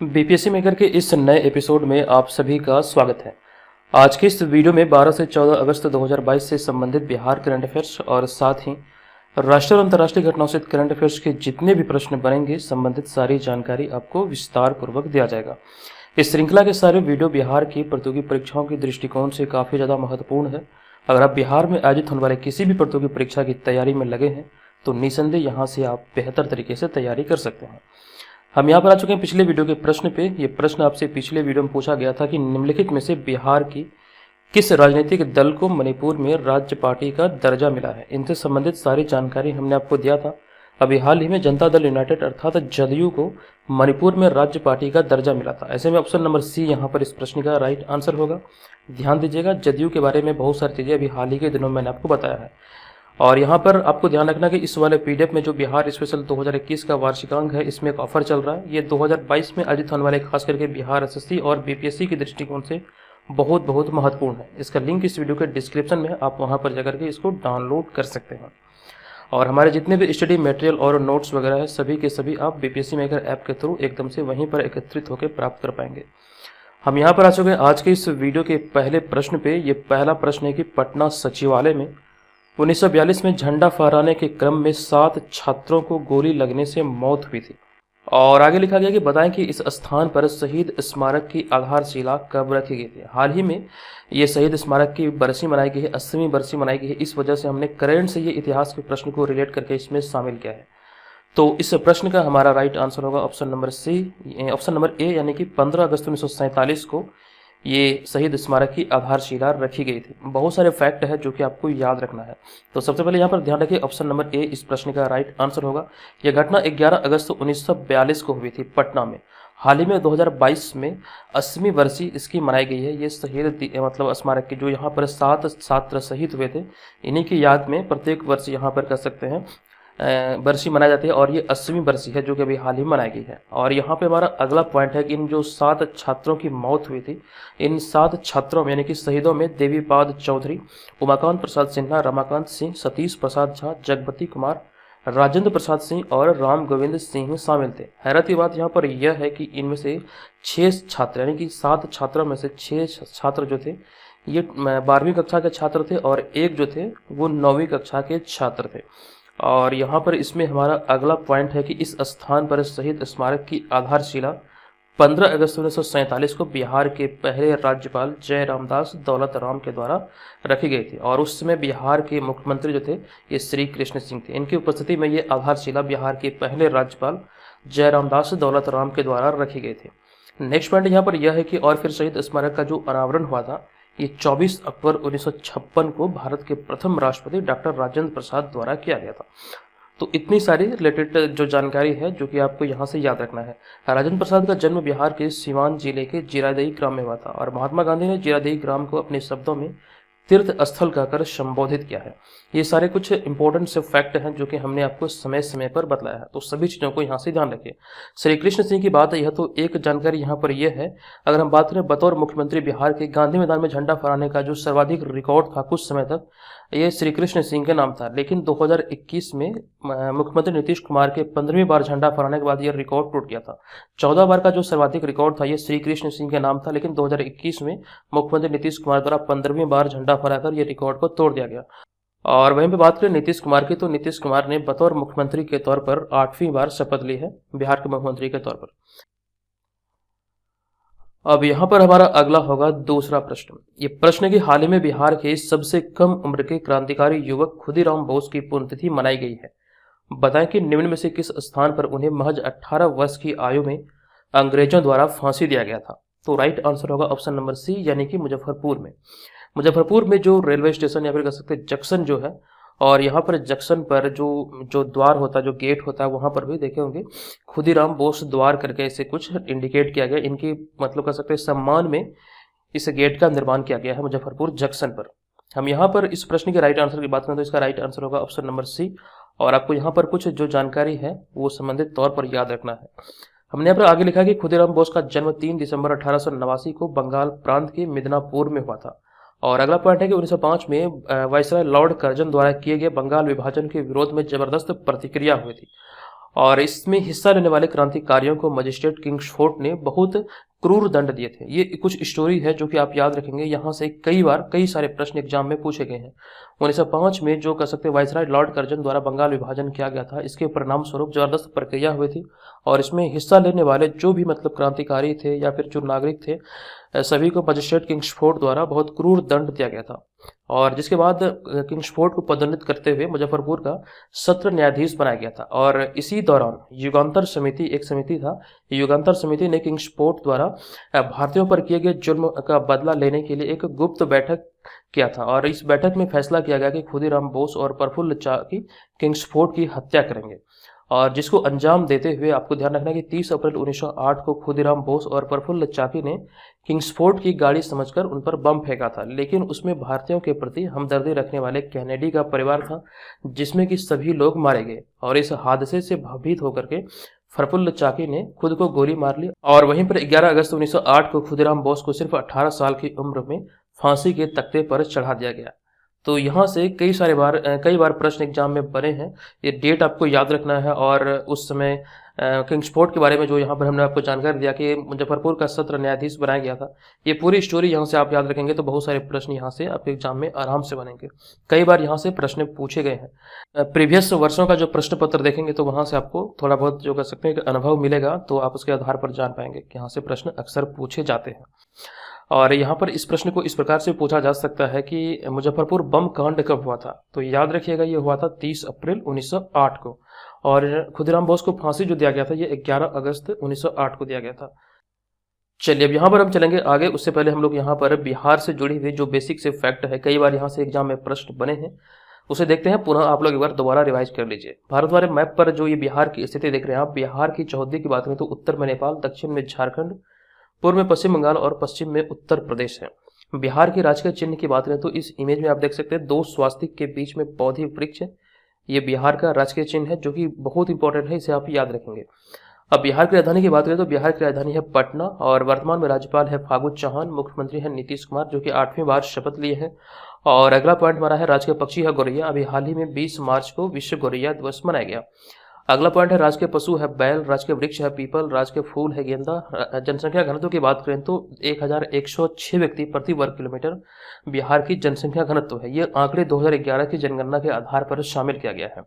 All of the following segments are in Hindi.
बीपीएससी मेकर के इस नए एपिसोड में आप सभी का स्वागत है। आज के इस वीडियो में 12 से 14 अगस्त 2022 से संबंधित बिहार करंट अफेयर्स और साथ ही राष्ट्रीय और अंतर्राष्ट्रीय घटनाओं से करंट अफेयर्स के जितने भी प्रश्न बनेंगे संबंधित सारी जानकारी आपको विस्तार पूर्वक दिया जाएगा। इस श्रृंखला के सारे वीडियो बिहार की प्रतियोगी परीक्षाओं के दृष्टिकोण से काफ़ी ज़्यादा महत्वपूर्ण है। अगर आप बिहार में आयोजित होने वाले किसी भी प्रतियोगी परीक्षा की तैयारी में लगे हैं तो निसंदेह यहाँ से आप बेहतर तरीके से तैयारी कर सकते हैं। हम यहाँ पर आ चुके हैं पिछले वीडियो के प्रश्न पे। ये प्रश्न आपसे पिछले वीडियो में पूछा गया था कि निम्नलिखित में से बिहार की किस राजनीतिक दल को मणिपुर में राज्य पार्टी का दर्जा मिला है। इनसे संबंधित सारी जानकारी हमने आपको दिया था। अभी हाल ही में जनता दल यूनाइटेड अर्थात जदयू को मणिपुर में राज्य पार्टी का दर्जा मिला था। ऐसे में ऑप्शन नंबर सी यहाँ पर इस प्रश्न का राइट आंसर होगा। ध्यान दीजिएगा, जदयू के बारे में बहुत सारी चीज़ें अभी हाल ही के दिनों में मैंने आपको बताया है। और यहाँ पर आपको ध्यान रखना कि इस वाले पीडीएफ में जो बिहार स्पेशल 2021 का वार्षिकांक है, इसमें एक ऑफर चल रहा है। ये 2022 में आयोजित होने वाले खास करके बिहार एसएससी और बीपीएससी के दृष्टिकोण से बहुत महत्वपूर्ण है। इसका लिंक इस वीडियो के डिस्क्रिप्शन में है, आप वहाँ पर जाकर के इसको डाउनलोड कर सकते हैं। और हमारे जितने भी स्टडी मटेरियल और नोट्स वगैरह है सभी के सभी आप बीपीएससी मेकर ऐप के थ्रू एकदम से वहीं पर एकत्रित होकर प्राप्त कर पाएंगे। हम यहाँ पर आ चुके हैं आज के इस वीडियो के पहले प्रश्न पे। ये पहला प्रश्न है कि पटना सचिवालय में 1942 में झंडा फहराने के क्रम में 7 छात्रों को गोली लगने से मौत हुई थी। और आगे लिखा गया कि बताएं कि इस स्थान पर शहीद स्मारक की आधारशिला कब रखी गई थी। हाल ही में ये शहीद स्मारक की बरसी मनाई गई है, 80वीं बरसी मनाई गई है। इस वजह से हमने करंट से ये इतिहास के प्रश्न को रिलेट करके इसमें शामिल किया है। तो इस प्रश्न का हमारा राइट आंसर होगा option number C, option number A, यानी कि 15 अगस्त 1947 को ये शहीद स्मारक की आधारशिला रखी गई थी। बहुत सारे फैक्ट है जो कि आपको याद रखना है। तो सबसे पहले यहाँ पर ध्यान रखिए, ऑप्शन नंबर ए इस प्रश्न का राइट आंसर होगा। यह घटना 11 अगस्त 1942 को हुई थी पटना में। हाल ही में 2022 में 80वीं बरसी इसकी मनाई गई है। ये शहीद मतलब स्मारक की जो यहाँ पर 7 छात्र शहीद हुए थे, इन्हीं की याद में प्रत्येक वर्ष यहाँ पर कर सकते हैं बरसी मनाई जाती है। और ये 80वीं बरसी है जो कि अभी हाल ही मनाई गई है। और यहाँ पे हमारा अगला पॉइंट है कि इन जो 7 छात्रों की मौत हुई थी, इन 7 छात्रों में यानी कि शहीदों में देवीपाद चौधरी, उमाकांत प्रसाद सिन्हा, रमाकांत सिंह, सतीश प्रसाद झा, जगपति कुमार, राजेंद्र प्रसाद सिंह और राम गोविंद सिंह शामिल थे। हैरत की बात यहाँ पर यह है कि इनमें से 6 छात्र यानी कि 7 छात्रों में से 6 छात्र जो थे ये 12वीं कक्षा के छात्र थे और एक जो थे वो 9वीं कक्षा के छात्र थे। और यहाँ पर इसमें हमारा अगला पॉइंट है कि इस स्थान पर शहीद स्मारक की आधारशिला 15 अगस्त 1947 को बिहार के पहले राज्यपाल जय रामदास दौलत राम के द्वारा रखी गई थी। और उस समय बिहार के मुख्यमंत्री जो थे ये श्री कृष्ण सिंह थे। इनकी उपस्थिति में ये आधारशिला बिहार के पहले राज्यपाल जय रामदास दौलत राम के द्वारा रखी गई थी। नेक्स्ट पॉइंट यहाँ पर यह है कि और फिर शहीद स्मारक का जो अनावरण हुआ था ये 24 अक्टूबर 1956 को भारत के प्रथम राष्ट्रपति डॉक्टर राजेंद्र प्रसाद द्वारा किया गया था। तो इतनी सारी रिलेटेड जो जानकारी है जो कि आपको यहाँ से याद रखना है। राजेंद्र प्रसाद का जन्म बिहार के सीवान जिले के जीरादेई ग्राम में हुआ था और महात्मा गांधी ने जीरादेई ग्राम को अपने शब्दों में तीर्थ स्थल कहकर संबोधित किया है। ये सारे कुछ इंपॉर्टेंट से फैक्ट हैं जो कि हमने आपको समय समय पर बताया है। तो सभी चीज़ों को यहाँ से ध्यान रखिए। श्री कृष्ण सिंह की बात है, यह तो एक जानकारी यहाँ पर यह है। अगर हम बात करें बतौर मुख्यमंत्री बिहार के गांधी मैदान में झंडा फहराने का जो सर्वाधिक रिकॉर्ड था कुछ समय तक ये श्री कृष्ण सिंह के नाम था। लेकिन 2021 में मुख्यमंत्री नीतीश कुमार के 15वीं बार झंडा फहराने के बाद यह रिकॉर्ड टूट गया था। 14 बार का जो सर्वाधिक रिकॉर्ड था ये श्री कृष्ण सिंह के नाम था। लेकिन 2021 में मुख्यमंत्री नीतीश कुमार द्वारा 15वीं बार झंडा फहराकर यह रिकॉर्ड को तोड़ दिया गया। और वहीं पे बात करें नीतीश कुमार की, तो नीतीश कुमार ने बतौर मुख्यमंत्री के तौर पर 8वीं बार शपथ ली है बिहार के मुख्यमंत्री के तौर पर। अब यहाँ पर हमारा अगला होगा दूसरा प्रश्न। ये प्रश्न है कि हाल ही में बिहार के सबसे कम उम्र के क्रांतिकारी युवक खुदीराम बोस की पुण्यतिथि मनाई गई है। बताएं कि निम्न में से किस स्थान पर उन्हें महज 18 वर्ष की आयु में अंग्रेजों द्वारा फांसी दिया गया था। तो राइट आंसर होगा ऑप्शन नंबर सी, यानी कि मुजफ्फरपुर में। मुजफ्फरपुर में जो रेलवे स्टेशन या फिर कह सकते हैं जंक्शन जो है, और यहाँ पर जंक्शन पर जो द्वार होता है, जो गेट होता है, वहाँ पर भी देखे होंगे खुदीराम बोस द्वार करके ऐसे कुछ इंडिकेट किया गया। इनकी मतलब कह सकते हैं सम्मान में इस गेट का निर्माण किया गया है मुजफ्फरपुर जंक्शन पर। हम यहाँ पर इस प्रश्न के राइट आंसर की बात करें तो इसका राइट आंसर होगा ऑप्शन नंबर सी। और आपको यहाँ पर कुछ जो जानकारी है वो संबंधित तौर पर याद रखना है। हमने यहाँ पर आगे लिखा कि खुदीराम बोस का जन्म 3 दिसंबर 1889 को बंगाल प्रांत के मिदनापुर में हुआ था। और अगला पॉइंट है कि 1905 में वायसराय लॉर्ड कर्जन द्वारा किए गए बंगाल विभाजन के विरोध में जबरदस्त प्रतिक्रिया हुई थी। और इसमें हिस्सा लेने वाले क्रांतिकारियों को मजिस्ट्रेट किंग्सफोर्ड ने बहुत क्रूर दंड दिए थे। ये कुछ स्टोरी है जो कि आप याद रखेंगे, यहाँ से कई सारे प्रश्न एग्जाम में पूछे गए हैं। 1905 में जो कह सकते हैं वाइसराय लॉर्ड कर्जन द्वारा बंगाल विभाजन किया गया था, इसके परिणाम स्वरूप जबरदस्त प्रक्रिया हुई थी और इसमें हिस्सा लेने वाले जो भी मतलब क्रांतिकारी थे या फिर जो नागरिक थे, सभी को मजिस्ट्रेट किंग्सफोर्ड द्वारा बहुत क्रूर दंड दिया गया था। और जिसके बाद किंग्सफोर्ड को पदोन्नत करते हुए मुजफ्फरपुर का सत्र न्यायाधीश बनाया गया था। और इसी दौरान युगांतर समिति, एक समिति था, युगांतर समिति ने किंग्सफोर्ड द्वारा भारतीयों पर किए गए जुल्म का बदला लेने के लिए एक गुप्त बैठक किया था। और इस बैठक में फैसला किया गया कि खुदीराम बोस और प्रफुल्ल चाकी किंग्सफोर्ड की हत्या करेंगे। और जिसको अंजाम देते हुए आपको ध्यान रखना कि 30 अप्रैल 1908 को खुदीराम बोस और प्रफुल्ल चाकी ने किंग्सफोर्ड की गाड़ी समझकर उन पर बम फेंका था, लेकिन उसमें भारतीयों के प्रति हमदर्दी रखने वाले कैनेडी का परिवार था, जिसमें कि सभी लोग मारे गए। और इस हादसे से भयभीत होकर के प्रफुल्ल चाकी ने खुद को गोली मार ली और वहीं पर 11 अगस्त 1908 को खुदीराम बोस को सिर्फ 18 साल की उम्र में फांसी के तख्ते पर चढ़ा दिया गया। तो यहाँ से कई बार प्रश्न एग्जाम में बने हैं, ये डेट आपको याद रखना है। और उस समय किंग्सफोर्ड के बारे में जो यहाँ पर हमने आपको जानकारी दिया कि मुजफ्फरपुर का सत्र न्यायाधीश बनाया गया था, ये पूरी स्टोरी यहाँ से आप याद रखेंगे तो बहुत सारे प्रश्न यहाँ से आपके एग्जाम में आराम से बनेंगे। कई बार यहाँ से प्रश्न पूछे गए हैं। प्रीवियस वर्षों का जो प्रश्न पत्र देखेंगे तो वहाँ से आपको थोड़ा बहुत जो कह सकते हैं अनुभव मिलेगा, तो आप उसके आधार पर जान पाएंगे कि यहाँ से प्रश्न अक्सर पूछे जाते हैं। और यहाँ पर इस प्रश्न को इस प्रकार से पूछा जा सकता है कि मुजफ्फरपुर बम कांड कब हुआ था, तो याद रखिएगा ये हुआ था 30 अप्रैल 1908 को। और खुदीराम बोस को फांसी जो दिया गया था ये 11 अगस्त 1908 को दिया गया था। चलिए अब यहाँ पर हम चलेंगे आगे, उससे पहले हम लोग यहाँ पर बिहार से जुड़ी हुई जो बेसिक से फैक्ट है, कई बार यहाँ से एग्जाम में प्रश्न बने हैं, उसे देखते हैं। पुनः आप लोग एक बार दोबारा रिवाइज कर लीजिए। भारत वाले मैप पर जो ये बिहार की स्थिति देख रहे हैं आप, बिहार की चौहद्दी की बात करें तो उत्तर में नेपाल, दक्षिण में झारखंड, पूर्व में पश्चिम बंगाल और पश्चिम में उत्तर प्रदेश है। बिहार के राजकीय चिन्ह की बात करें तो इस इमेज में आप देख सकते हैं 2 स्वास्तिक के बीच में पौधे वृक्ष है, ये बिहार का राजकीय चिन्ह है जो कि बहुत इंपॉर्टेंट है, इसे आप याद रखेंगे। अब बिहार की राजधानी की बात करें तो बिहार की राजधानी है पटना और वर्तमान में राज्यपाल है फागू चौहान, मुख्यमंत्री है नीतीश कुमार जो कि 8वीं बार शपथ लिए हैं। और अगला पॉइंट हमारा है राजकीय पक्षी है गौरैया, अभी हाल ही में 20 मार्च को विश्व गौरैया दिवस मनाया गया। अगला पॉइंट है राजकीय पशु है बैल, राजकीय वृक्ष है पीपल, राजकीय फूल है गेंदा। जनसंख्या घनत्व की बात करें तो 1106 व्यक्ति प्रति वर्ग किलोमीटर बिहार की जनसंख्या घनत्व है। ये आंकड़े 2011 की जनगणना के आधार पर शामिल किया गया है।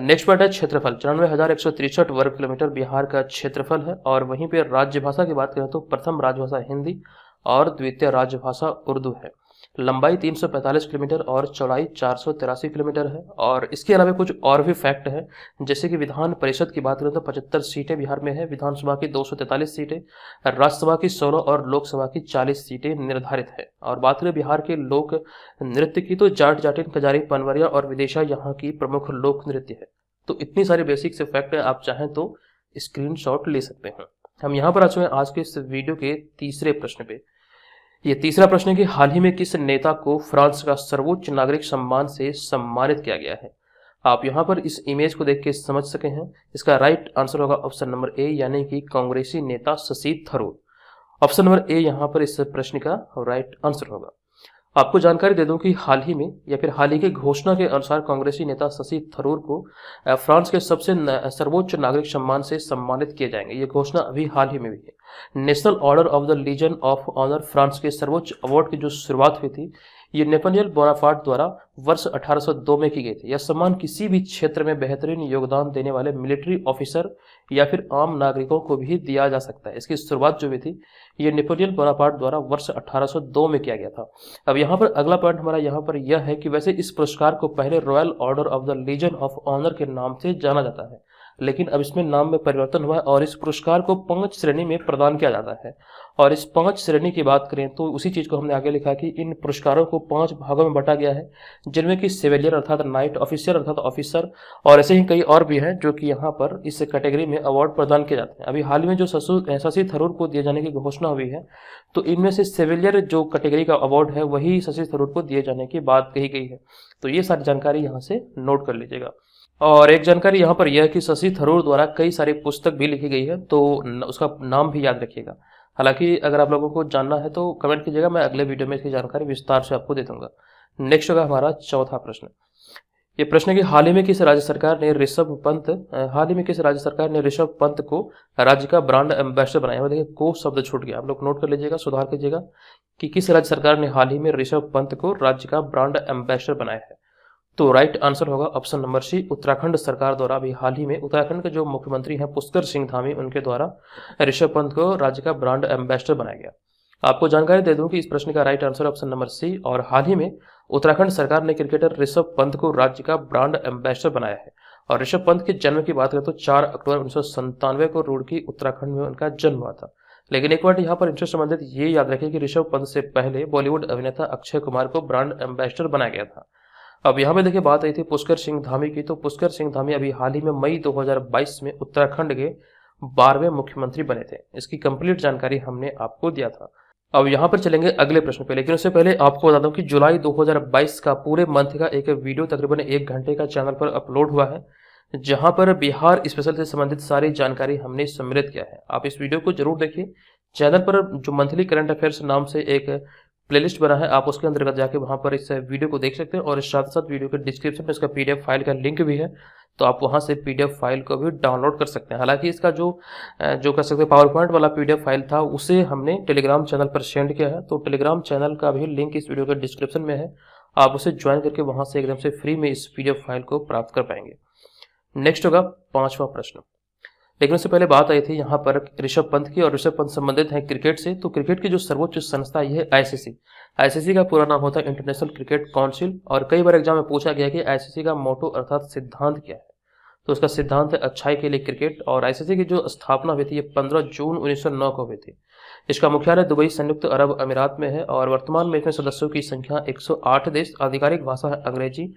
नेक्स्ट पॉइंट है क्षेत्रफल, 94,163 वर्ग किलोमीटर बिहार का क्षेत्रफल है। और वहीं पे राज्य भाषा की बात करें तो प्रथम राजभाषा हिंदी और द्वितीय राजभाषा उर्दू है। लंबाई 345 किलोमीटर और चौड़ाई 483 किलोमीटर है। और इसके अलावा कुछ और भी फैक्ट है, जैसे कि विधान परिषद की बात करें तो 75 सीटें बिहार में है, विधानसभा की 243 सीटें, राज्यसभा की 16 और लोकसभा की 40 सीटें निर्धारित है। और बात करें बिहार के लोक नृत्य की तो जाट, जाटिन, कजारी, पनवरिया और विदिशा यहाँ की प्रमुख लोक नृत्य है। तो इतनी सारी बेसिक से फैक्ट है, आप चाहें तो स्क्रीनशॉट ले सकते हैं। हम यहाँ पर आ चुके हैं आज के इस वीडियो के तीसरे प्रश्न पे। ये तीसरा प्रश्न है कि हाल ही में किस नेता को फ्रांस का सर्वोच्च नागरिक सम्मान से सम्मानित किया गया है। आप यहाँ पर इस इमेज को देख के समझ सके हैं। इसका राइट आंसर होगा ऑप्शन नंबर ए, यानी कि कांग्रेसी नेता शशि थरूर। ऑप्शन नंबर ए यहाँ पर इस प्रश्न का राइट आंसर होगा। आपको जानकारी दे दूं कि हाल ही में या फिर हाल ही की घोषणा के अनुसार कांग्रेसी नेता शशि थरूर को फ्रांस के सबसे सर्वोच्च नागरिक सम्मान से सम्मानित किए जाएंगे। ये घोषणा अभी हाल ही में हुई है। National Order of the Legion of Honour France के सर्वोच्च अवार्ड की जो शुरुआत हुई थी ये नेपोलियन बोनापार्ट द्वारा वर्ष 1802 में की गई थी। यह सम्मान किसी भी क्षेत्र में बेहतरीन योगदान देने वाले मिलिट्री ऑफिसर या फिर आम नागरिकों को भी दिया जा सकता है। इसकी शुरुआत जो हुई थी ये नेपोलियन बोनापार्ट द्वारा वर्ष 1802 में किया गया था। अब यहाँ पर अगला पॉइंट हमारा यहाँ पर यह है कि वैसे इस पुरस्कार को पहले Royal Order of the Legion of Honour के नाम से जाना जाता है, लेकिन अब इसमें नाम में परिवर्तन हुआ है और इस पुरस्कार को 5 श्रेणी में प्रदान किया जाता है। और इस 5 श्रेणी की बात करें तो उसी चीज को हमने आगे लिखा कि इन पुरस्कारों को 5 भागों में बांटा गया है, जिनमें कि सिविलियर अर्थात नाइट, ऑफिसर अर्थात ऑफिसर और ऐसे ही कई और भी हैं जो कि यहाँ पर इस कैटेगरी में अवार्ड प्रदान किए जाते हैं। अभी हाल ही में जो शशि थरूर को दिए जाने की घोषणा हुई है तो इनमें से सिविलियर जो कैटेगरी का अवार्ड है वही शशि थरूर को दिए जाने की बात कही गई है। तो ये सारी जानकारी यहाँ से नोट कर लीजिएगा। और एक जानकारी यहाँ पर यह है कि शशि थरूर द्वारा कई सारी पुस्तक भी लिखी गई है, तो उसका नाम भी याद रखिएगा। हालांकि अगर आप लोगों को जानना है तो कमेंट कीजिएगा, मैं अगले वीडियो में इसकी जानकारी विस्तार से आपको दे दूंगा। नेक्स्ट होगा हमारा चौथा प्रश्न। ये प्रश्न है कि हाल ही में किस राज्य सरकार ने ऋषभ पंत को राज्य का ब्रांड एम्बेसडर बनाया हुआ। देखिए को शब्द छूट गया, आप लोग नोट कर लीजिएगा, सुधार कीजिएगा कि किस राज्य सरकार ने हाल ही में ऋषभ पंत को राज्य का ब्रांड एम्बेसडर बनाया है। तो राइट आंसर होगा ऑप्शन नंबर सी, उत्तराखंड सरकार द्वारा अभी हाल ही में उत्तराखंड के जो मुख्यमंत्री हैं पुष्कर सिंह धामी, उनके द्वारा ऋषभ पंत को राज्य का ब्रांड एम्बेसडर बनाया गया। आपको जानकारी दे दूं कि इस प्रश्न का right answer option number C, और हाल ही में उत्तराखंड सरकार ने क्रिकेटर ऋषभ पंत को राज्य का ब्रांड एम्बेसडर बनाया है। और ऋषभ पंत के जन्म की बात करें तो 4 अक्टूबर 1997 को रुड़की उत्तराखंड में उनका जन्म हुआ था। लेकिन एक बार यहाँ पर इनसे संबंधित ये याद रखें कि ऋषभ पंत से पहले बॉलीवुड अभिनेता अक्षय कुमार को ब्रांड एम्बेसडर बनाया गया था। अब यहाँ पे देखिए बात आई थी पुष्कर सिंह धामी की, तो पुष्कर सिंह धामी अभी हाल ही में मई 2022 में उत्तराखंड के 12वें मुख्यमंत्री बने थे। इसकी कंप्लीट जानकारी हमने आपको दिया था। अब यहाँ पर चलेंगे अगले प्रश्न पे, लेकिन उससे पहले आपको बता दूं कि जुलाई 2022 का पूरे मंथ का एक वीडियो तकरीबन 1 घंटे का चैनल पर अपलोड हुआ है, जहां पर बिहार स्पेशल से संबंधित सारी जानकारी हमने सम्मिलित किया है। आप इस वीडियो को जरूर देखिए। चैनल पर जो मंथली करंट अफेयर्स नाम से एक प्लेलिस्ट बना है, आप उसके अंतर्गत जाके वहां पर इस वीडियो को देख सकते हैं, और साथ साथ वीडियो के डिस्क्रिप्शन में इसका पीडीएफ फाइल का लिंक भी है, तो आप वहां से पीडीएफ फाइल को भी डाउनलोड कर सकते हैं। हालांकि इसका जो कर सकते हैं पावर पॉइंट वाला पीडीएफ फाइल था, उसे हमने टेलीग्राम चैनल पर सेंड किया है, तो टेलीग्राम चैनल का भी लिंक इस वीडियो के डिस्क्रिप्शन में है। आप उसे ज्वाइन करके वहां से एकदम से फ्री में इस पीडीएफ फाइल को प्राप्त कर पाएंगे। नेक्स्ट होगा 5वां प्रश्न, लेकिन उससे पहले बात आई थी यहाँ पर ऋषभ पंत की, और ऋषभ पंत संबंधित है क्रिकेट से। तो क्रिकेट की जो सर्वोच्च संस्था ये है आईसीसी। आईसीसी का पूरा नाम होता है इंटरनेशनल क्रिकेट काउंसिल, और कई बार एग्जाम में पूछा गया कि आईसीसी का मोटो अर्थात सिद्धांत क्या है। तो उसका सिद्धांत है अच्छाई के लिए क्रिकेट। और आईसीसी की जो स्थापना हुई थी ये 15 जून 1909 को हुई थी। इसका मुख्यालय दुबई संयुक्त अरब अमीरात में है, और वर्तमान में इसमें सदस्यों की संख्या 108 देश, आधिकारिक भाषा है अंग्रेजी।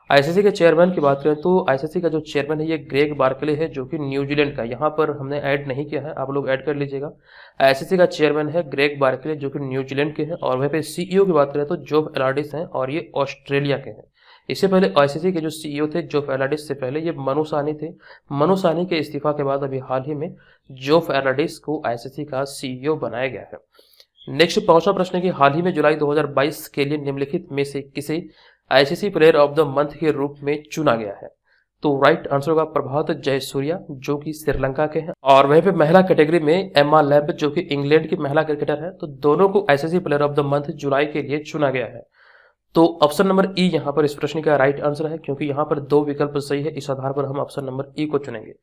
आईसीसी के चेयरमैन की बात करें तो आईसीसी का जो चेयरमैन है ये ग्रेग बार्कले है, जो कि न्यूजीलैंड का, यहाँ पर हमने ऐड नहीं किया है, आप लोग ऐड कर लीजिएगा। आईसीसी का चेयरमैन है ग्रेग बार्कले, जो कि न्यूजीलैंड के हैं। और वहीं पे सीईओ की बात करें तो जोफ एलार्डिस हैं, और ये ऑस्ट्रेलिया के हैं। इससे पहले आईसीसी के जो सीईओ थे जोफ एलार्डिस से पहले ये मनु साहनी थे। मनु साहनी के इस्तीफा के बाद अभी हाल ही में जोफ एलार्डिस को आईसीसी का सीईओ बनाया गया है। नेक्स्ट 5वां प्रश्न है कि हाल ही में जुलाई 2022 के लिए निम्नलिखित में से किसे ICC player of the month के रूप में चुना गया है। तो राइट आंसर होगा प्रभात जयसूर्या, जो कि श्रीलंका के हैं। और वहीं पे महिला कैटेगरी में एम्मा लेब, जो कि इंग्लैंड की महिला क्रिकेटर है। तो दोनों को ICC player of the month जुलाई के लिए चुना गया है। तो ऑप्शन नंबर ई यहाँ पर इस प्रश्न का राइट आंसर है, क्योंकि यहाँ पर 2 विकल्प सही है। इस आधार पर हम ऑप्शन नंबर ई को चुनेंगे।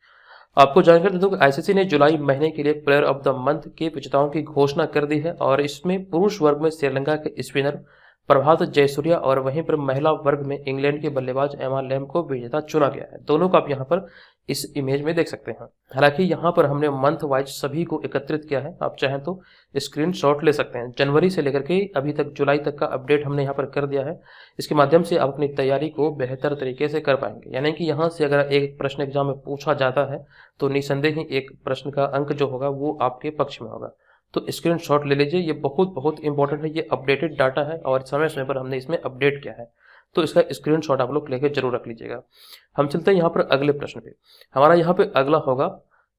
आपको जानकारी दे दूं कि आईसीसी ने जुलाई महीने के लिए प्लेयर ऑफ द मंथ के विजेताओं की घोषणा कर दी है, और इसमें पुरुष वर्ग में श्रीलंका के स्पिनर प्रभात जयसूर्या, और वहीं पर महिला वर्ग में इंग्लैंड के बल्लेबाज एमा लैम को विजेता चुना गया है। दोनों को आप यहाँ पर इस इमेज में देख सकते हैं। हालांकि यहाँ पर हमने मंथ वाइज सभी को एकत्रित किया है, आप चाहें तो स्क्रीनशॉट ले सकते हैं। जनवरी से लेकर के अभी तक जुलाई तक का अपडेट हमने यहाँ पर कर दिया है। इसके माध्यम से आप अपनी तैयारी को बेहतर तरीके से कर पाएंगे। यानी कि यहाँ से अगर एक प्रश्न एग्जाम में पूछा जाता है तो निसंदेह ही एक प्रश्न का अंक जो होगा वो आपके पक्ष में होगा। तो स्क्रीनशॉट ले लीजिए, ये बहुत इंपॉर्टेंट है। ये अपडेटेड डाटा है और समय समय पर हमने इसमें अपडेट किया है, तो इसका स्क्रीनशॉट आप लोग लेकर जरूर रख लीजिएगा। हम चलते हैं यहाँ पर अगले प्रश्न पे। हमारा यहाँ पे अगला होगा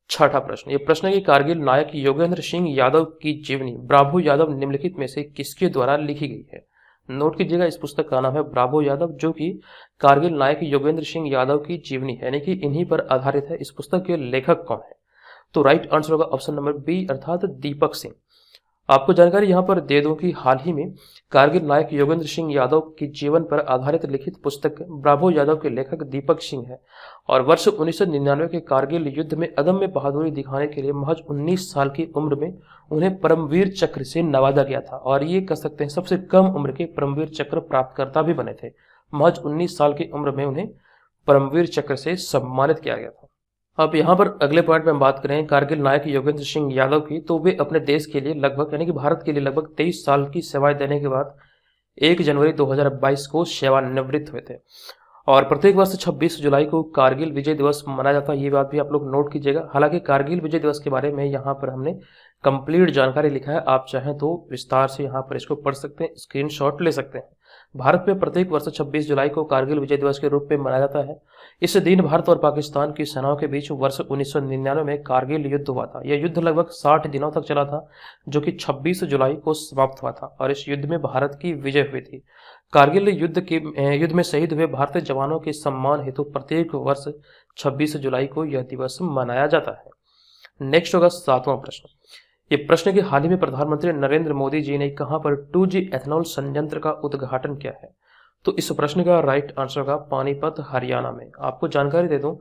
6ठा प्रश्न। ये प्रश्न है कि कारगिल नायक योगेंद्र सिंह यादव की जीवनी ब्राभो यादव निम्नलिखित में से किसके द्वारा लिखी गई है। नोट कीजिएगा, इस पुस्तक का नाम है ब्राभो यादव, जो कि कारगिल नायक योगेंद्र सिंह यादव की जीवनी यानी कि इन्हीं पर आधारित है। इस पुस्तक के लेखक कौन है। तो राइट आंसर होगा ऑप्शन नंबर बी, अर्थात दीपक सिंह। आपको जानकारी यहाँ पर दे दूं कि हाल ही में कारगिल नायक योगेंद्र सिंह यादव के जीवन पर आधारित लिखित पुस्तक ब्राभो यादव के लेखक दीपक सिंह है, और वर्ष 1999 के कारगिल युद्ध में अदम्य बहादुरी दिखाने के लिए महज 19 साल की उम्र में उन्हें परमवीर चक्र से नवाजा गया था, और ये कह सकते हैं सबसे कम उम्र के परमवीर चक्र प्राप्तकर्ता भी बने थे। महज 19 साल की उम्र में उन्हें परमवीर चक्र से सम्मानित किया गया था। अब यहाँ पर अगले पॉइंट में हम बात करें कारगिल नायक योगेंद्र सिंह यादव की, तो वे अपने देश के लिए लगभग यानी कि भारत के लिए लगभग 23 साल की सेवाएं देने के बाद 1 जनवरी 2022 को सेवानिवृत्त हुए थे। और प्रत्येक वर्ष 26 जुलाई को कारगिल विजय दिवस मनाया जाता है, ये बात भी आप लोग नोट कीजिएगा। हालांकि कारगिल विजय दिवस के बारे में यहाँ पर हमने कंप्लीट जानकारी लिखा है, आप चाहें तो विस्तार से यहाँ पर इसको पढ़ सकते हैं, स्क्रीनशॉट ले सकते हैं। भारत में प्रत्येक वर्ष 26 जुलाई को कारगिल विजय दिवस के रूप में मनाया जाता है। इस दिन भारत और पाकिस्तान की सेनाओं के बीच वर्ष 1999 में कारगिल युद्ध हुआ था। यह युद्ध लगभग 60 दिनों तक चला था, जो कि 26 जुलाई को समाप्त हुआ था और इस युद्ध में भारत की विजय हुई थी। कारगिल युद्ध में शहीद हुए भारतीय जवानों के सम्मान हेतु प्रत्येक वर्ष 26 जुलाई को यह दिवस मनाया जाता है। नेक्स्ट होगा 7वां प्रश्न। ये प्रश्न कि हाल ही में प्रधानमंत्री नरेंद्र मोदी जी ने कहां पर 2G एथेनॉल संयंत्र का उद्घाटन किया है? तो इस प्रश्न का राइट आंसर होगा पानीपत, हरियाणा में। आपको जानकारी दे दूं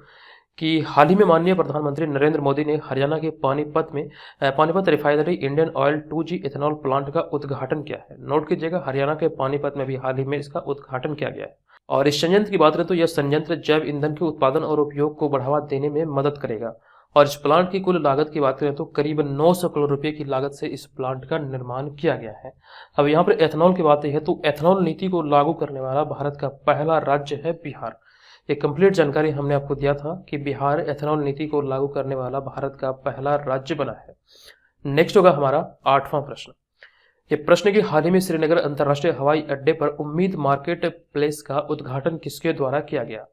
कि हाल ही में माननीय प्रधानमंत्री नरेंद्र मोदी ने हरियाणा के Panipat refinery Indian oil 2G ethanol plant का उद्घाटन किया है। नोट कीजिएगा, हरियाणा के पानीपत में भी हाल ही में इसका उद्घाटन किया गया है। और इस संयंत्र की बात करें तो यह संयंत्र जैव ईंधन के उत्पादन और उपयोग को बढ़ावा देने में मदद करेगा। और इस प्लांट की कुल लागत की बात करें तो करीब 900 करोड़ रुपए की लागत से इस प्लांट का निर्माण किया गया है। अब यहाँ पर एथेनॉल की बात है तो एथेनॉल नीति को लागू करने वाला भारत का पहला राज्य है बिहार। ये कंप्लीट जानकारी हमने आपको दिया था कि बिहार एथेनॉल नीति को लागू करने वाला भारत का पहला राज्य बना है। नेक्स्ट होगा हमारा 8वां प्रश्न। ये प्रश्न कि हाल ही में श्रीनगर अंतर्राष्ट्रीय हवाई अड्डे पर उम्मीद मार्केट प्लेस का उद्घाटन किसके द्वारा किया गया?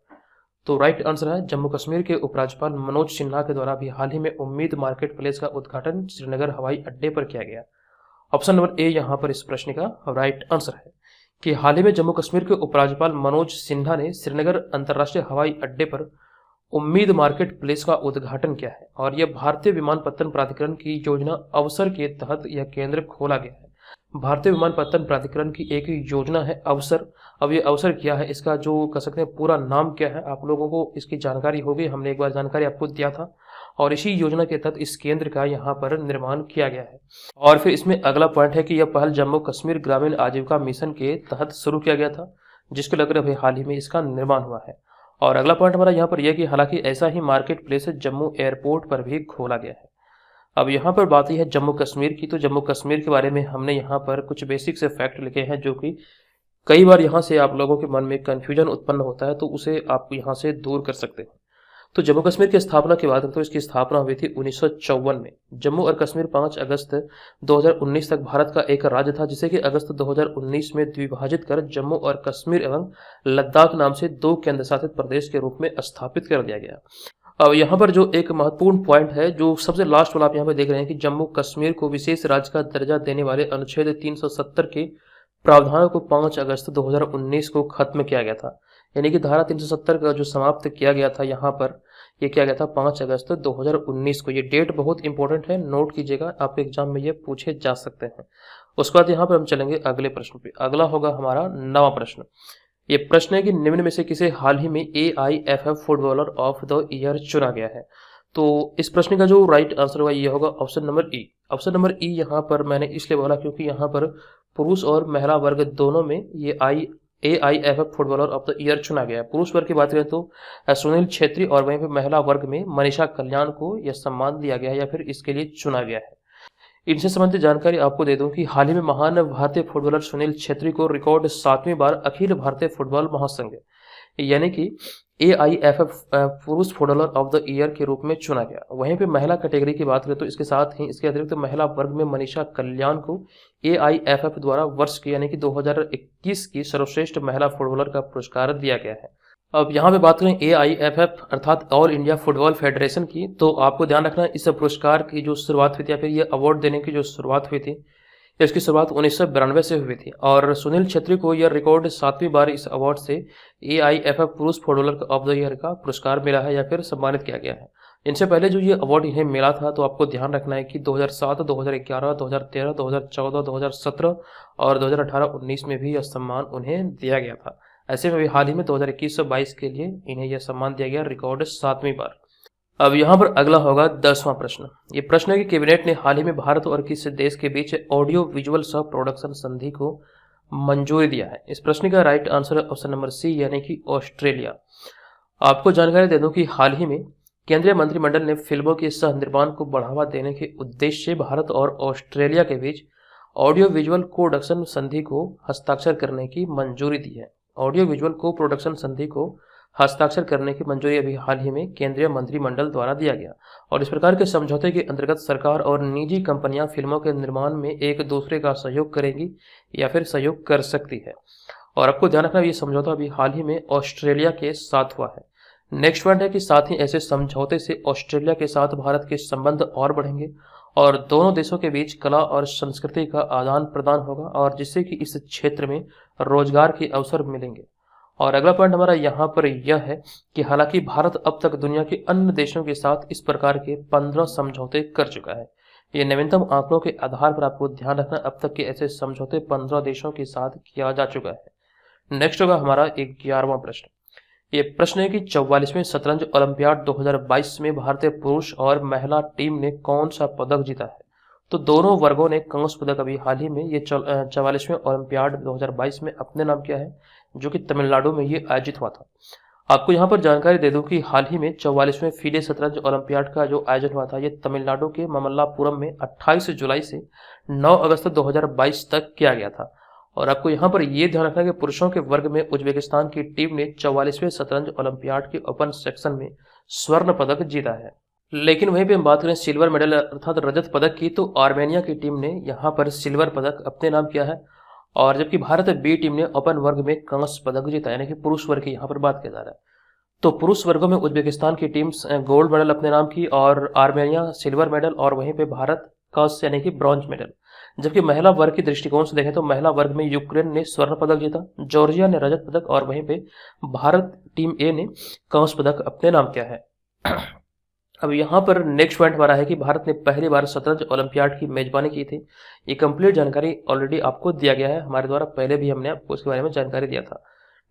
तो राइट आंसर है जम्मू कश्मीर के उपराज्यपाल मनोज सिन्हा के द्वारा भी हाल ही में उम्मीद मार्केट प्लेस का उद्घाटन श्रीनगर हवाई अड्डे पर किया गया। ऑप्शन नंबर ए यहाँ पर इस प्रश्न का राइट आंसर है कि हाल ही में जम्मू कश्मीर के उपराज्यपाल मनोज सिन्हा ने श्रीनगर अंतर्राष्ट्रीय हवाई अड्डे पर उम्मीद मार्केट प्लेस का उद्घाटन किया है। और यह भारतीय विमानपत्तन प्राधिकरण की योजना अवसर के तहत यह केंद्र खोला गया है। भारतीय विमानपत्तन प्राधिकरण की एक योजना है अवसर। अब ये अवसर क्या है, इसका जो कह सकते हैं पूरा नाम क्या है, आप लोगों को इसकी जानकारी होगी। हमने एक बार जानकारी आपको दिया था और इसी योजना के तहत इस केंद्र का यहाँ पर निर्माण किया गया है। और फिर इसमें अगला पॉइंट है कि यह पहल जम्मू कश्मीर ग्रामीण आजीविका मिशन के तहत शुरू किया गया था, जिसके लेकर अभी हाल ही में इसका निर्माण हुआ है। और अगला पॉइंट हमारा यहाँ पर यह कि हालांकि ऐसा ही मार्केट प्लेस जम्मू एयरपोर्ट पर भी खोला गया है। अब यहाँ पर बात ही है जम्मू कश्मीर की, तो जम्मू कश्मीर के बारे में हमने यहाँ पर कुछ बेसिक से फैक्ट लिखे हैं, जो कि कई बार यहाँ से आप लोगों के मन में कन्फ्यूजन उत्पन्न होता है, तो उसे आप यहाँ से दूर कर सकते हैं। तो जम्मू कश्मीर की स्थापना की बात करें तो इसकी स्थापना हुई थी 1954 में। जम्मू और कश्मीर 5 अगस्त 2019 तक भारत का एक राज्य था, जिसे कि अगस्त 2019 में द्विभाजित कर जम्मू और कश्मीर एवं लद्दाख नाम से 2 केंद्र शासित प्रदेश के रूप में स्थापित कर दिया गया। अब यहाँ पर जो एक महत्वपूर्ण पॉइंट है, जो सबसे लास्ट वाला आप यहाँ पे देख रहे हैं कि जम्मू कश्मीर को विशेष राज्य का दर्जा देने वाले अनुच्छेद 370 के प्रावधानों को 5 अगस्त 2019 को खत्म किया गया था। यानी कि धारा 370 का जो समाप्त किया गया था यहाँ पर, ये किया गया था 5 अगस्त 2019 को। ये डेट बहुत इंपॉर्टेंट है, नोट कीजिएगा, आपके एग्जाम में ये पूछे जा सकते हैं। उसके बाद यहाँ पर हम चलेंगे अगले प्रश्न पे। अगला होगा हमारा 9वां प्रश्न। ये प्रश्न है कि निम्न में से किसे हाल ही में AIFF footballer of the year चुना गया है? तो इस प्रश्न का जो राइट आंसर होगा ये होगा ऑप्शन नंबर ई। ऑप्शन नंबर ई यहाँ पर मैंने इसलिए बोला क्योंकि यहाँ पर पुरुष और महिला वर्ग दोनों में ये AIFF footballer of the year चुना गया है। पुरुष वर्ग की बात करें तो सुनील छेत्री और वहीं पर महिला वर्ग में मनीषा कल्याण को यह सम्मान दिया गया है या फिर इसके लिए चुना गया है। इनसे संबंधित जानकारी आपको दे दूं कि हाल ही में महान भारतीय फुटबॉलर सुनील छेत्री को रिकॉर्ड 7वीं बार अखिल भारतीय फुटबॉल महासंघ यानी कि AIFF पुरुष फुटबॉलर ऑफ द ईयर के रूप में चुना गया। वहीं पे महिला कैटेगरी की बात करें तो इसके साथ ही इसके अतिरिक्त महिला वर्ग में मनीषा कल्याण को AIFF द्वारा वर्ष की यानी कि 2021 की सर्वश्रेष्ठ महिला फुटबॉलर का पुरस्कार दिया गया है। अब यहाँ पे बात करें AIFF अर्थात ऑल इंडिया फुटबॉल फेडरेशन की, तो आपको ध्यान रखना इस पुरस्कार की जो शुरुआत हुई थी या फिर ये अवार्ड देने की जो शुरुआत हुई थी, इसकी शुरुआत 1992 से हुई थी और सुनील छेत्री को यह रिकॉर्ड 7वीं बार इस अवार्ड से AIFF पुरुष फुटबॉलर ऑफ द ईयर का पुरस्कार मिला है या फिर सम्मानित किया गया है। इनसे पहले जो ये अवार्ड इन्हें मिला था, तो आपको ध्यान रखना है कि 2007, 2011, 2013, 2014, 2017 और 2018-19 में भी यह सम्मान उन्हें दिया गया था। ऐसे में भी हाल ही में 2021-22 के लिए इन्हें यह सम्मान दिया गया रिकॉर्ड 7वीं बार। अब यहाँ पर अगला होगा 10वां प्रश्न। ये प्रश्न है कि कैबिनेट ने हाल ही में भारत और किस देश के बीच ऑडियो विजुअल सह प्रोडक्शन संधि को मंजूरी दिया है? इस प्रश्न का राइट आंसर है ऑप्शन नंबर सी यानी कि ऑस्ट्रेलिया। आपको जानकारी दे दूं कि हाल ही में केंद्रीय मंत्रिमंडल ने फिल्मों के सह निर्माण को बढ़ावा देने के उद्देश्य से भारत और ऑस्ट्रेलिया के बीच ऑडियो विजुअल को प्रोडक्शन संधि को हस्ताक्षर करने की मंजूरी दी है। ऑडियो विजुअल को प्रोडक्शन संधि को हस्ताक्षर करने की मंजूरी अभी हाल ही में केंद्रीय मंत्रिमंडल द्वारा दिया गया और इस प्रकार के समझौते के अंतर्गत सरकार और निजी कंपनियां फिल्मों के निर्माण में एक दूसरे का सहयोग करेंगी या फिर सहयोग कर सकती है। और आपको ध्यान रखना ये समझौता अभी हाल ही में ऑस्ट्रेलिया के साथ हुआ है। नेक्स्ट पॉइंट है कि साथ ही ऐसे समझौते से ऑस्ट्रेलिया के साथ भारत के संबंध और बढ़ेंगे और दोनों देशों के बीच कला और संस्कृति का आदान प्रदान होगा और जिससे कि इस क्षेत्र में रोजगार के अवसर मिलेंगे। और अगला पॉइंट हमारा यहाँ पर यह है कि हालांकि भारत अब तक दुनिया के अन्य देशों के साथ इस प्रकार के 15 समझौते कर चुका है। ये नवीनतम आंकड़ों के आधार पर आपको ध्यान रखना, अब तक के ऐसे समझौते 15 देशों के साथ किया जा चुका है। नेक्स्ट होगा हमारा 11वां प्रश्न। ये प्रश्न है कि 44वें शतरंज ओलंपियाड 2022 में भारतीय पुरुष और महिला टीम ने कौन सा पदक जीता है। तो दोनों वर्गों ने कांस्य पदक अभी हाल ही में ये 44वें ओलंपियाड 2022 में अपने नाम किया है, जो कि तमिलनाडु में ये आयोजित हुआ था। आपको यहाँ पर जानकारी दे दूं कि हाल ही में 44वें फीडे शतरंज ओलंपियाड का जो आयोजन हुआ था ये तमिलनाडु के ममल्लापुरम में 28 जुलाई से 9 अगस्त 2022 तक किया गया था। और आपको यहाँ पर यह ध्यान रखना है कि पुरुषों के वर्ग में उज्बेकिस्तान की टीम ने 44वें शतरंज ओलंपियाड के ओपन सेक्शन में स्वर्ण पदक जीता है। लेकिन वहीं पे हम बात करें सिल्वर मेडल अर्थात रजत पदक की, तो आर्मेनिया की टीम ने यहाँ पर सिल्वर पदक अपने नाम किया है। और जबकि भारत बी टीम ने ओपन वर्ग में कांस्य पदक जीता, यानी कि पुरुष वर्ग की यहाँ पर बात किया जा रहा है। तो पुरुष वर्गों में उज्बेकिस्तान की टीम गोल्ड मेडल अपने नाम की और आर्मेनिया सिल्वर मेडल और वहीं पे भारत कांस्य यानी कि ब्रॉन्ज मेडल। जबकि महिला वर्ग के दृष्टिकोण से देखें तो महिला वर्ग में यूक्रेन ने स्वर्ण पदक जीता, जॉर्जिया ने रजत पदक और वहीं पे भारत टीम ए ने कांस्य पदक अपने नाम किया है। अब यहाँ पर नेक्स्ट पॉइंट हमारा है कि भारत ने पहली बार शतरंज ओलंपियाड की मेजबानी की थी। ये कंप्लीट जानकारी ऑलरेडी आपको दिया गया है हमारे द्वारा, पहले भी हमने आपको इसके बारे में जानकारी दिया था।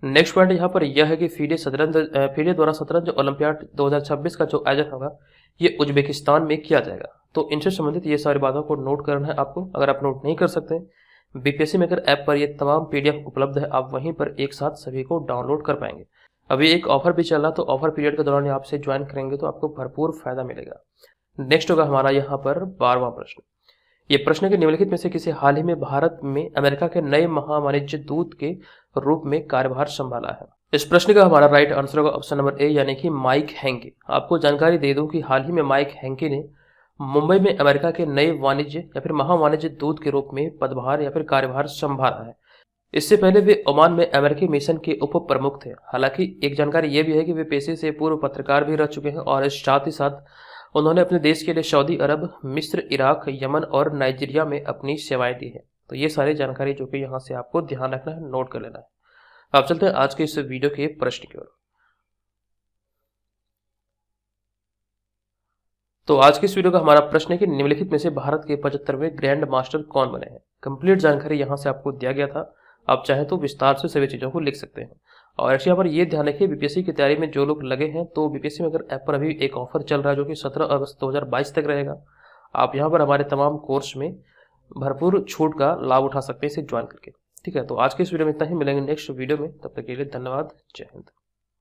नेक्स्ट पॉइंट यहाँ पर यह है कि फीडे द्वारा शतरंज ओलंपियाड 2026 का जो आयोजन होगा ये उज्बेकिस्तान में किया जाएगा। तो इनसे संबंधित ये सारी बातों को नोट करना है आपको। अगर आप नोट नहीं कर सकते, बीपीएससी मेकर ऐप पर ये तमाम पीडीएफ उपलब्ध है, आप वहीं पर एक साथ सभी को डाउनलोड कर पाएंगे। अभी एक ऑफर भी चल रहा, तो ऑफर पीरियड के दौरान आपसे ज्वाइन करेंगे तो आपको भरपूर फायदा मिलेगा। नेक्स्ट होगा हमारा यहाँ पर 12वां प्रश्न। ये प्रश्न के निम्नलिखित में से किसी हाल ही में भारत में अमेरिका के नए महावाणिज्य दूत के रूप में कार्यभार संभाला है। इस प्रश्न का हमारा राइट आंसर होगा ऑप्शन नंबर ए, यानी कि माइक हैंके। आपको जानकारी दे दूं कि हाल ही में माइक हैंके ने मुंबई में अमेरिका के नए वाणिज्य या फिर महावाणिज्य दूत के रूप में पदभार या फिर कार्यभार संभाला है। इससे पहले वे ओमान में अमेरिकी मिशन के उप प्रमुख थे। हालांकि एक जानकारी ये भी है कि वे पेशे से पूर्व पत्रकार भी रह चुके हैं और इस साथ ही साथ उन्होंने अपने देश के लिए सऊदी अरब, मिस्र, इराक, यमन और नाइजीरिया में अपनी सेवाएं दी है। तो ये सारी जानकारी जो कि यहाँ से आपको ध्यान रखना है, नोट कर लेना है। आप चलते हैं आज के इस वीडियो के प्रश्न की ओर। तो आज के इस वीडियो का हमारा प्रश्न है कि निम्नलिखित में से भारत के 75वें ग्रैंड मास्टर कौन बने हैं। कंप्लीट जानकारी यहाँ से आपको दिया गया था, आप चाहें तो विस्तार से सभी चीज़ों को लिख सकते हैं। और एक्चुअली यहाँ पर ये ध्यान रखिए, बीपीएससी की तैयारी में जो लोग लगे हैं तो बीपीएससी में अगर ऐप पर अभी एक ऑफर चल रहा है जो कि 17 अगस्त 2022 तक रहेगा। आप यहाँ पर हमारे तमाम कोर्स में भरपूर छूट का लाभ उठा सकते हैं इसे ज्वाइन करके। ठीक है, तो आज के इस वीडियो में इतना ही, मिलेंगे नेक्स्ट वीडियो में, तब तक के लिए धन्यवाद, जय हिंद।